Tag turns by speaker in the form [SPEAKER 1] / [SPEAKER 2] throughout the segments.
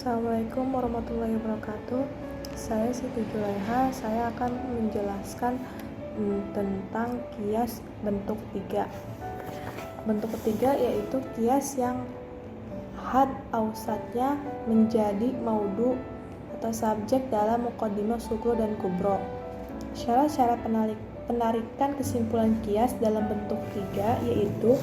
[SPEAKER 1] Assalamualaikum warahmatullahi wabarakatuh. Saya Siti Juleha. Saya akan menjelaskan tentang kias bentuk 3. Bentuk ketiga yaitu kias yang had ausatnya menjadi maudu atau subjek dalam muqaddimah sugro dan kubro. Syarat-syarat penarikan kesimpulan kias dalam bentuk 3 yaitu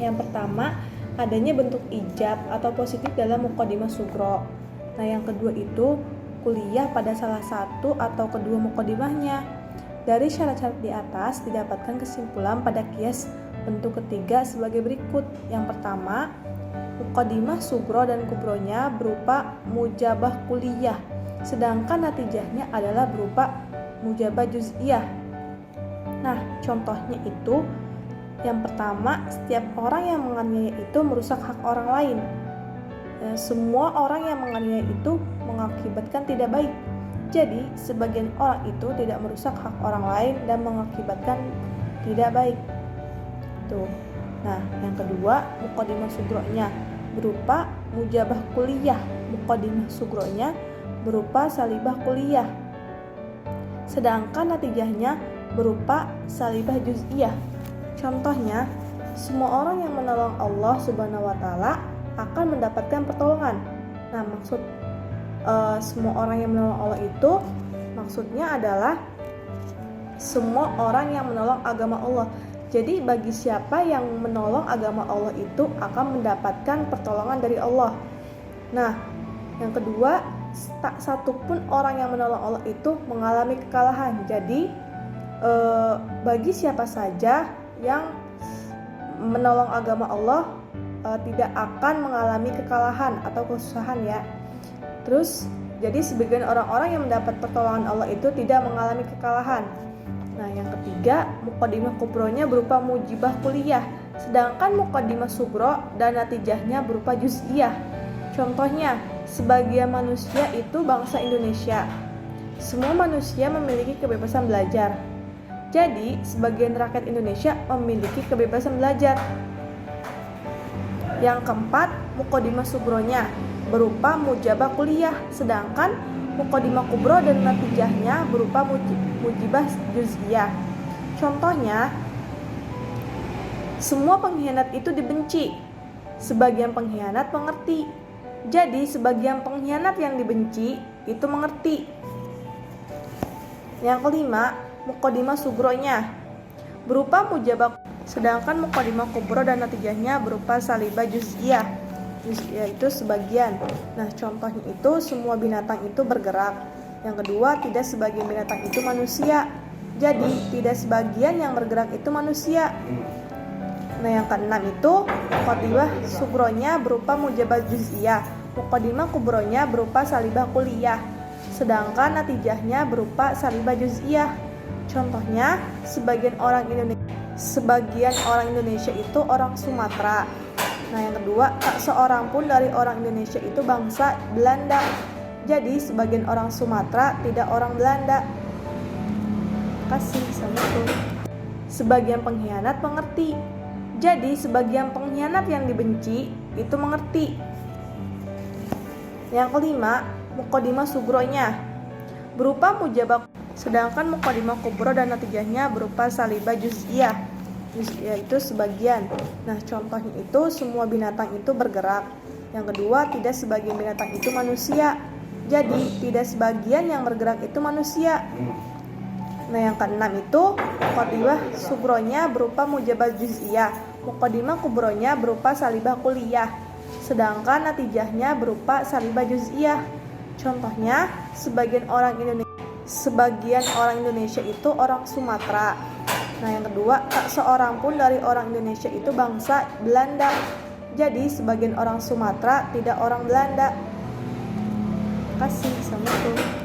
[SPEAKER 1] yang pertama, adanya bentuk ijab atau positif dalam muqaddimah sugro. Nah, yang kedua itu kuliah pada salah satu atau kedua muqaddimahnya. Dari syarat-syarat di atas didapatkan kesimpulan pada kias bentuk ketiga sebagai berikut. Yang pertama, muqaddimah sugro dan kubronya berupa mujabah kuliah, sedangkan natijahnya adalah berupa mujabah juz'iyah. Nah, contohnya itu yang pertama, setiap orang yang menganiaya itu merusak hak orang lain. Semua orang yang menganiaya itu mengakibatkan tidak baik. Jadi, sebagian orang itu tidak merusak hak orang lain dan mengakibatkan tidak baik. Tuh. Nah, yang kedua, muqaddimah sugronya berupa mujabah kuliah. Muqaddimah sugronya berupa salibah kuliah. Sedangkan natijahnya berupa salibah juz'iyah. Contohnya, semua orang yang menolong Allah Subhanahu wa Ta'ala akan mendapatkan pertolongan. Nah, maksud semua orang yang menolong Allah itu maksudnya adalah semua orang yang menolong agama Allah. Jadi bagi siapa yang menolong agama Allah itu akan mendapatkan pertolongan dari Allah. Nah, yang kedua, tak satupun orang yang menolong Allah itu mengalami kekalahan. Jadi bagi siapa saja yang menolong agama Allah tidak akan mengalami kekalahan atau kesusahan ya. Terus jadi sebagian orang-orang yang mendapat pertolongan Allah itu tidak mengalami kekalahan. Nah, yang ketiga, muqaddimah kubronya berupa mujibah kuliah, sedangkan muqaddimah sugro dan natijahnya berupa juz'iyah. Contohnya, sebagian manusia itu bangsa Indonesia. Semua manusia memiliki kebebasan belajar. Jadi, sebagian rakyat Indonesia memiliki kebebasan belajar. Yang keempat, muqaddimah sugronya berupa mujabah kuliah, sedangkan muqaddimah kubro dan natijahnya berupa mujibah juz'iyah. Contohnya, semua pengkhianat itu dibenci, sebagian pengkhianat mengerti. Jadi, sebagian pengkhianat yang dibenci itu mengerti. Yang kelima, muqaddimah sugronya berupa mujabah, sedangkan muqaddimah kubro dan natijahnya berupa salibah juz'iyah. Juz'iyah itu sebagian. Nah, contohnya itu semua binatang itu bergerak. Yang kedua, tidak sebagian binatang itu manusia. Jadi, tidak sebagian yang bergerak itu manusia. Nah, yang keenam itu muqaddimah sugronya berupa mujabah juz'iyah. Muqaddimah kubronya berupa salibah kuliah, sedangkan natijahnya berupa salibah juz'iyah. Contohnya, sebagian orang Indonesia itu orang Sumatera. Nah, yang kedua, tak seorang pun dari orang Indonesia itu bangsa Belanda. Jadi, sebagian orang Sumatera tidak orang Belanda. Assalamualaikum. Sebagian pengkhianat mengerti. Jadi, sebagian pengkhianat yang dibenci itu mengerti. Yang kelima, muqaddimah sugronya berupa mujabah, sedangkan muqaddimah kubro dan natijahnya berupa salibah juz'iyah. Juz'iyah itu sebagian. Nah, contohnya itu semua binatang itu bergerak. Yang kedua, tidak sebagian binatang itu manusia. Jadi, tidak sebagian yang bergerak itu manusia. Nah, yang keenam itu muqaddimah sugronya berupa mujabah juz'iyah. Muqaddimah kubronya berupa salibah kuliah, sedangkan natijahnya berupa salibah juz'iyah. Contohnya, sebagian orang Indonesia itu orang Sumatera. Nah, yang kedua, tak seorang pun dari orang Indonesia itu bangsa Belanda. Jadi, sebagian orang Sumatera tidak orang Belanda. Assalamualaikum.